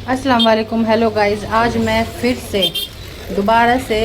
अस्सलाम वालेकुम। Hello guys, आज मैं फिर से दोबारा से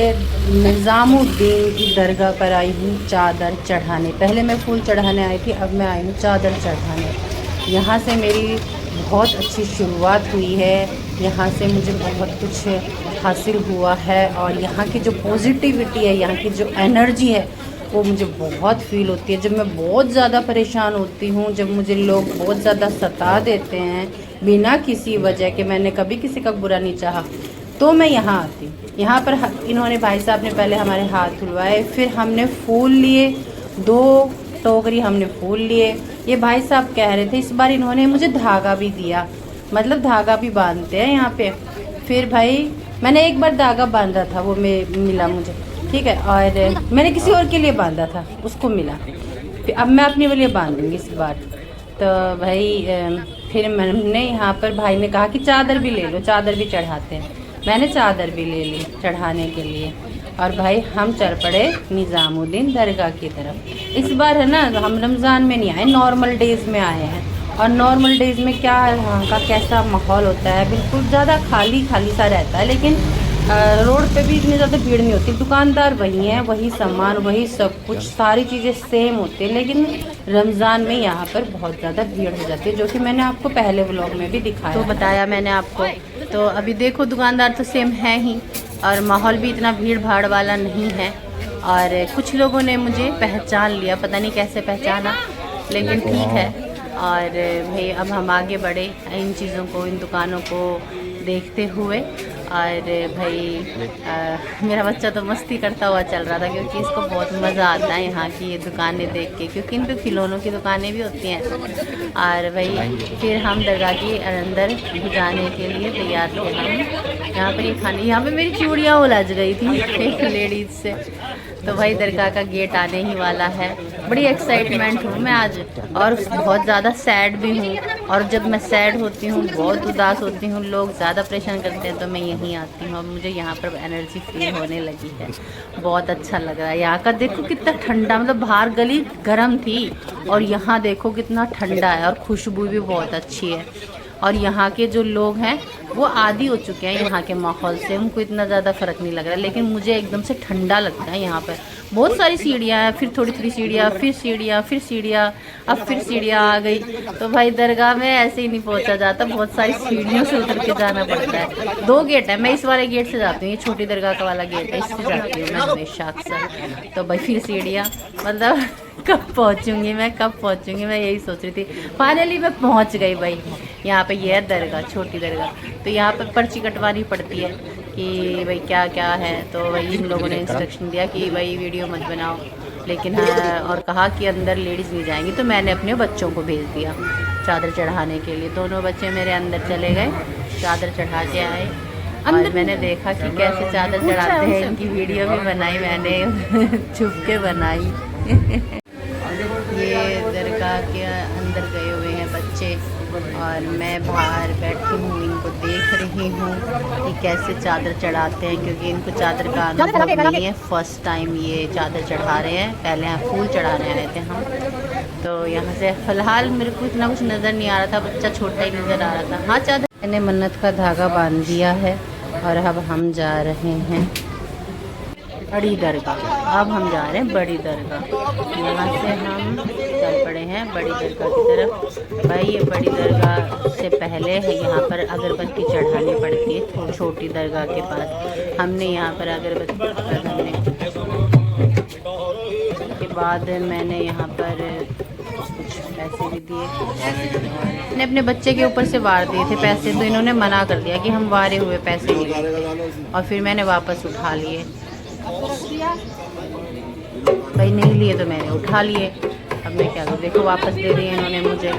निज़ामुद्दीन की दरगाह पर आई हूँ चादर चढ़ाने। पहले मैं फूल चढ़ाने आई थी, अब मैं आई हूँ चादर चढ़ाने। यहाँ से मेरी बहुत अच्छी शुरुआत हुई है। यहाँ से मुझे बहुत कुछ हासिल हुआ है और यहाँ की जो पॉजिटिविटी है, यहाँ की जो एनर्जी है, वो मुझे बहुत फ़ील होती है। जब मैं बहुत ज़्यादा परेशान होती हूँ, जब मुझे लोग बहुत ज़्यादा सता देते हैं बिना किसी वजह के, मैंने कभी किसी का बुरा नहीं चाहा, तो मैं यहाँ आती हूँ। यहाँ पर इन्होंने, भाई साहब ने पहले हमारे हाथ धुलवाए, फिर हमने फूल लिए, 2 टोकरी हमने फूल लिए। ये भाई साहब कह रहे थे, इस बार इन्होंने मुझे धागा भी दिया, मतलब धागा भी बांधते हैं यहाँ पे। फिर भाई मैंने एक बार धागा बांधा था, वो मिला मुझे, ठीक है, और मैंने किसी और के लिए बांधा था, उसको मिला। फिर अब मैं अपने लिए बांधूंगी इस बार। तो भाई फिर मैंने यहाँ पर, भाई ने कहा कि चादर भी ले लो, चादर भी चढ़ाते हैं। मैंने चादर भी ले ली चढ़ाने के लिए, और भाई हम चल पड़े निज़ामुद्दीन दरगाह की तरफ। इस बार है ना, हम रमज़ान में नहीं आए, नॉर्मल डेज़ में आए हैं। और नॉर्मल डेज़ में क्या है, वहाँ का कैसा माहौल होता है, बिल्कुल ज़्यादा खाली खाली सा रहता है, लेकिन रोड पे भी इतनी ज़्यादा भीड़ नहीं होती। दुकानदार वही हैं, वही सामान, वही सब कुछ, सारी चीज़ें सेम होती है। लेकिन रमज़ान में यहाँ पर बहुत ज़्यादा भीड़ हो जाती है, जो कि मैंने आपको पहले व्लॉग में भी दिखाया, तो बताया मैंने आपको। तो अभी देखो, दुकानदार तो सेम है ही, और माहौल भी इतना भीड़ भाड़ वाला नहीं है। और कुछ लोगों ने मुझे पहचान लिया, पता नहीं कैसे पहचाना, लेकिन ठीक है। और भाई अब हम आगे बढ़े इन चीज़ों को, इन दुकानों को देखते हुए। और भाई मेरा बच्चा तो मस्ती करता हुआ चल रहा था, क्योंकि इसको बहुत मज़ा आता है यहाँ की ये दुकानें देख के, क्योंकि इन पे खिलौनों की दुकानें भी होती हैं। और भाई फिर हम दरगाह के अंदर जाने के लिए तैयार थे हम। यहाँ पर ये खाने, यहाँ पे मेरी चूड़ियाँ उलझ गई थी एक लेडीज़ से। तो भाई दरगाह का गेट आने ही वाला है। बड़ी एक्साइटमेंट हूँ मैं आज, और बहुत ज़्यादा सैड भी हूँ। और जब मैं सैड होती हूँ, बहुत उदास होती हूँ, लोग ज़्यादा परेशान करते हैं, तो मैं यहीं आती हूँ। अब मुझे यहाँ पर एनर्जी फील होने लगी है, बहुत अच्छा लग रहा है। यहाँ का देखो कितना ठंडा, मतलब बाहर गली गर्म थी और यहाँ देखो कितना ठंडा है, और खुशबू भी बहुत अच्छी है। और यहाँ के जो लोग हैं वो आदी हो चुके हैं यहाँ के माहौल से, उनको इतना ज़्यादा फ़र्क नहीं लग रहा, लेकिन मुझे एकदम से ठंडा लगता है। यहाँ पर बहुत सारी सीढ़ियाँ हैं, फिर थोड़ी थोड़ी सीढ़ियाँ, फिर सीढ़ियाँ, फिर सीढ़ियाँ, अब फिर सीढ़ियाँ आ गई। तो भाई दरगाह में ऐसे ही नहीं पहुँचा जाता, बहुत सारी सीढ़ियों से उतर के जाना पड़ता है। 2 गेट है, मैं इस वाले गेट से जाती हूँ, ये छोटी दरगाह का वाला गेट है, इससे जाती हूँ मैं हमेशा अक्सर। तो भाई फिर सीढ़ियाँ, मतलब कब पहुँचूँगी मैं, कब पहुँचूँगी मैं, यही सोच रही थी। फाइनली मैं पहुँच गई भाई। यहाँ पे ये है दरगाह, छोटी दरगाह। तो यहाँ पर पर्ची कटवानी पड़ती है कि भाई क्या क्या है। तो वही इन लोगों ने इंस्ट्रक्शन दिया कि भाई वीडियो मत बनाओ, लेकिन हाँ, और कहा कि अंदर लेडीज़ नहीं जाएंगी। तो मैंने अपने बच्चों को भेज दिया चादर चढ़ाने के लिए। दोनों बच्चे मेरे अंदर चले गए, चादर चढ़ा के आए। और मैंने देखा कि कैसे चादर चढ़ाते हैं, इनकी वीडियो भी बनाई मैंने छुप के बनाई। ये दरगाह के अंदर गए हुए हैं बच्चे, और मैं बाहर बैठी हूँ, इनको देख रही हूँ कि कैसे चादर चढ़ाते हैं, क्योंकि इनको चादर का अनुभव नहीं है। फर्स्ट टाइम ये चादर चढ़ा रहे हैं, पहले यहाँ फूल चढ़ाने आए थे हम। तो यहाँ से फ़िलहाल मेरे को इतना कुछ नज़र नहीं आ रहा था, बच्चा छोटा ही नज़र आ रहा था। हाँ, चादर मैंने मन्नत का धागा बांध दिया है, और अब हम जा रहे हैं बड़ी दरगाह। अब हम जा रहे हैं बड़ी दरगाह। यहाँ से हम चल पड़े हैं बड़ी दरगाह की तरफ। भाई ये बड़ी दरगाह से पहले है, यहाँ पर अगरबत्ती चढ़ानी पड़ती है छोटी दरगाह के पास। हमने यहाँ पर अगरबत्ती चढ़ाने के बाद मैंने यहाँ पर कुछ पैसे भी दिए, मैंने अपने बच्चे के ऊपर से वार दिए थे पैसे। तो इन्होंने मना कर दिया कि हम वारे हुए पैसे नहीं लेते, और फिर मैंने वापस उठा लिए। भाई नहीं लिए तो मैंने उठा लिए, अब मैं क्या करूँ। देखो वापस दे दिए इन्होंने मुझे,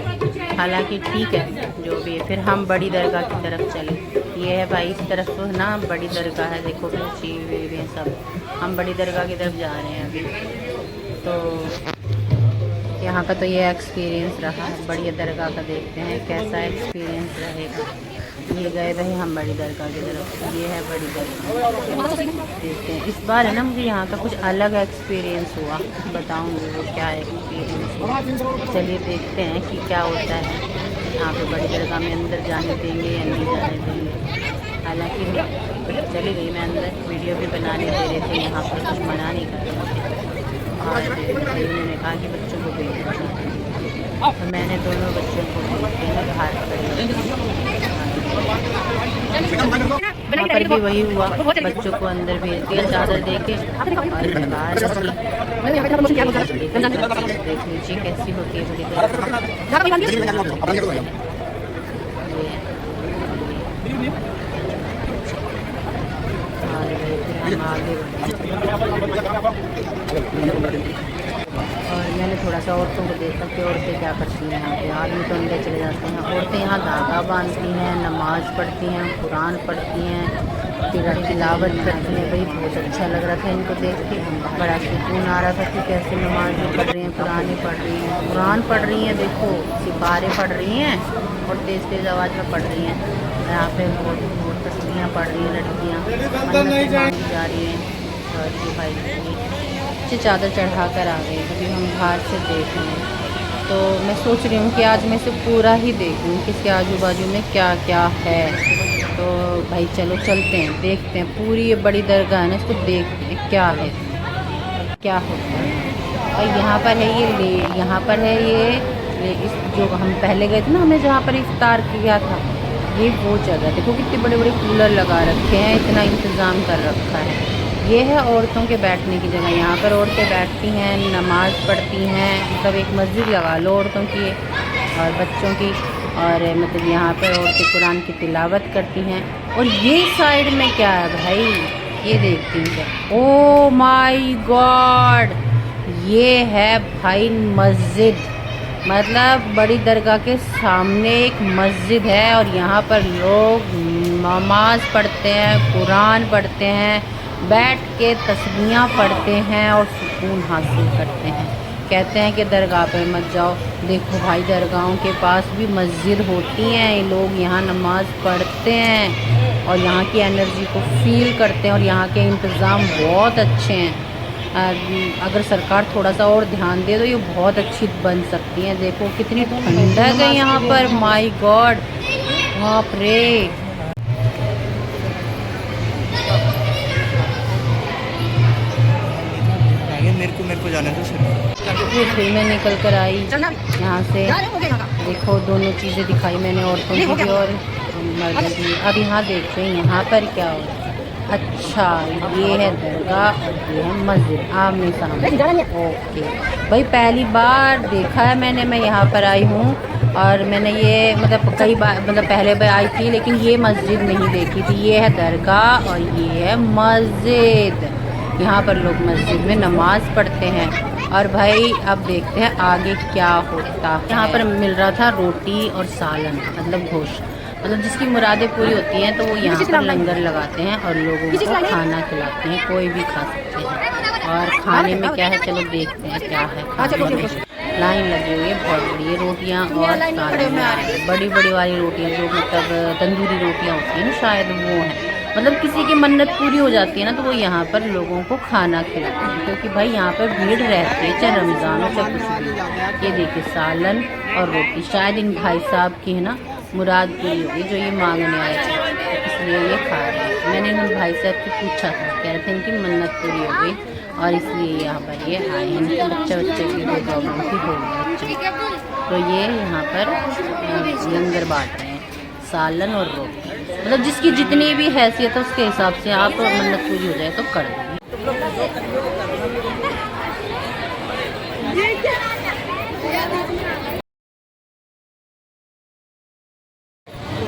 हालांकि ठीक है जो भी है। फिर हम बड़ी दरगाह की तरफ चले। ये है भाई, इस तरफ तो ना बड़ी दरगाह है, देखो ऊँची है सब। हम बड़ी दरगाह की तरफ जा रहे हैं अभी। तो यहाँ का तो ये एक्सपीरियंस रहा, बड़ी दरगाह का देखते हैं कैसा एक्सपीरियंस रहेगा। ये गए भाई हम बड़ी दरगाह की तरफ, ये है बड़ी दरगाह, देखते हैं। इस बार है ना मुझे यहाँ का कुछ अलग एक्सपीरियंस हुआ, बताऊँगी वो क्या एक्सपीरियंस हुआ। चलिए देखते हैं कि क्या होता है यहाँ पे बड़ी दरगाह में, अंदर जाने देंगे या नहीं जाने देंगे। हालांकि चली गई मैं अंदर, वीडियो भी बनाने दे रहे थे, यहाँ पर कुछ मना नहीं कर रहे थे। और उन्होंने कहा कि बच्चों को भेज दो, तो मैंने दोनों बच्चों को भेज दिया बाहर खड़े। वहाँ पर भी वही हुआ, बच्चों को अंदर भेज दिया चादर दे के, और बाहर देख लीजिए कैसी होती है बड़ी और मैंने थोड़ा सा औरतों को देखा कि औरतें क्या करती हैं यहाँ पे। आदमी तो अंदर चले जाते हैं, औरतें यहाँ धागा बांधती हैं, नमाज़ पढ़ती हैं, कुरान पढ़ती हैं, तिलावत करती हैं। भाई बहुत अच्छा लग रहा था इनको देख के, बड़ा सुकून आ रहा था कि कैसे नमाज भी पढ़ रही हैं, कुरान पढ़ रही हैं, कुरान पढ़ रही हैं, देखो सिपारे पढ़ रही हैं और तेज़ तेज़ आवाज़ में पढ़ रही हैं। यहाँ पे बहुत तस्वीरें पढ़ रही हैं लड़कियाँ, मांगी जा रही हैं। और ये भाई अच्छी चादर चढ़ा कर आ गई। अभी हम बाहर से देख रहे हैं, तो मैं सोच रही हूँ कि आज मैं इसे पूरा ही देखूँ कि इसके आजू बाजू में क्या क्या है। तो भाई चलो चलते हैं, देखते हैं पूरी ये बड़ी दरगाह है ना, इसको देखते हैं क्या है क्या होता है। और यहाँ पर है ये यहाँ पर है ये इस जो हम पहले गए थे ना, हमें जहाँ पर इफ्तार किया था, ये वो जगह देखो कितने बड़े बड़े कूलर लगा रखे हैं, इतना इंतज़ाम कर रखा है। ये है औरतों के बैठने की जगह, यहाँ पर औरतें बैठती हैं, नमाज़ पढ़ती हैं, मतलब एक मस्जिद लगा लो औरतों की और बच्चों की। और मतलब यहाँ पर औरतें कुरान की तिलावत करती हैं। और ये साइड में क्या है भाई, ये देखती हैं क्या, ओ माय गॉड, ये है भाई मस्जिद। मतलब बड़ी दरगाह के सामने एक मस्जिद है और यहाँ पर लोग नमाज़ पढ़ते हैं, कुरान पढ़ते हैं, बैठ के तस्बीहां पढ़ते हैं और सुकून हासिल करते हैं। कहते हैं कि दरगाह पे मत जाओ, देखो भाई दरगाहों के पास भी मस्जिद होती हैं, लोग यहाँ नमाज़ पढ़ते हैं और यहाँ की एनर्जी को फील करते हैं और यहाँ के इंतज़ाम बहुत अच्छे हैं। अगर सरकार थोड़ा सा और ध्यान दे तो ये बहुत अच्छी बन सकती हैं। देखो कितनी ठंडक है यहाँ पर, माय गॉड, बाप रे। मेरे को जाने दो सिर्फ। ये फिर मैं निकल कर आई यहाँ से, देखो दोनों चीज़ें दिखाई मैंने, औरतों की भी और मर्दों की। अब यहाँ देखते हैं यहाँ पर क्या हो। अच्छा ये है दरगाह और ये है मस्जिद आमने सामने। ओके भाई, पहली बार देखा है मैंने, मैं यहाँ पर आई हूँ और मैंने ये मतलब कई बार मतलब पहले बार आई थी लेकिन ये मस्जिद नहीं देखी थी। ये है दरगाह और ये है मस्जिद। यहाँ पर लोग मस्जिद में नमाज़ पढ़ते हैं। और भाई अब देखते हैं आगे क्या होता है। यहाँ पर मिल रहा था रोटी और सालन, मतलब गोश्त, मतलब जिसकी मुरादें पूरी होती हैं तो वो यहाँ पर लंगर लगाते हैं और लोगों को खाना खिलाते हैं, कोई भी खा सकते हैं। और खाने में क्या है चलो देखते हैं क्या है खाने में। लाइन लगी हुई है बहुत बड़ी, रोटियाँ और सालन, बड़ी बड़ी वाली रोटियाँ जो मतलब तंदूरी रोटियाँ होती हैं ना शायद वो हैं। मतलब किसी की मन्नत पूरी हो जाती है ना तो वो यहाँ पर लोगों को खाना खिलाते हैं, क्योंकि भाई यहाँ पर भीड़ रहती है चाहे रमज़ान हो चाहे कुछ भी। ये देखिए सालन और रोटी, शायद इन भाई साहब की है ना मुराद पूरी होगी जो ये मांगने आए थे, इसलिए ये खा रहे हैं। मैंने इन भाई साहब से पूछा था, कह रहे थे इनकी मन्नत पूरी हो गई और इसलिए यहाँ पर ये आए हैं, इनके बच्चे की जो प्रॉब्लम थी हो गई। तो ये यहाँ पर लंगर बांट रहे हैं, सालन और रोटी, मतलब जिसकी जितनी भी हैसियत है उसके हिसाब से आप मन्नत पूरी हो जाए तो कर देंगे।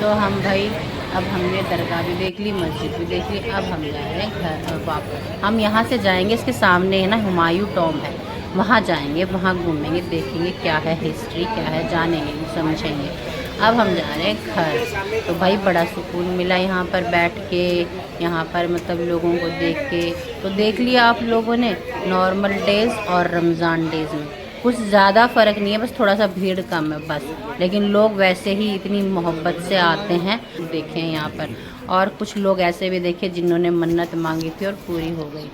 तो हम भाई अब हमने दरगाह भी देख ली, मस्जिद भी देख ली, अब हम जा रहे हैं घर वापस। हम यहाँ से जाएंगे, इसके सामने है ना हुमायूं टॉम है, वहाँ जाएंगे, वहाँ घूमेंगे, देखेंगे क्या है हिस्ट्री क्या है, जानेंगे समझेंगे। अब हम जा रहे हैं घर। तो भाई बड़ा सुकून मिला यहाँ पर बैठ के, यहाँ पर मतलब लोगों को देख के। तो देख लिया आप लोगों ने नॉर्मल डेज़ और रमज़ान डेज़ में कुछ ज़्यादा फ़र्क नहीं है, बस थोड़ा सा भीड़ कम है बस, लेकिन लोग वैसे ही इतनी मोहब्बत से आते हैं। देखें यहाँ पर और कुछ लोग ऐसे भी देखे जिन्होंने मन्नत मांगी थी और पूरी हो गई।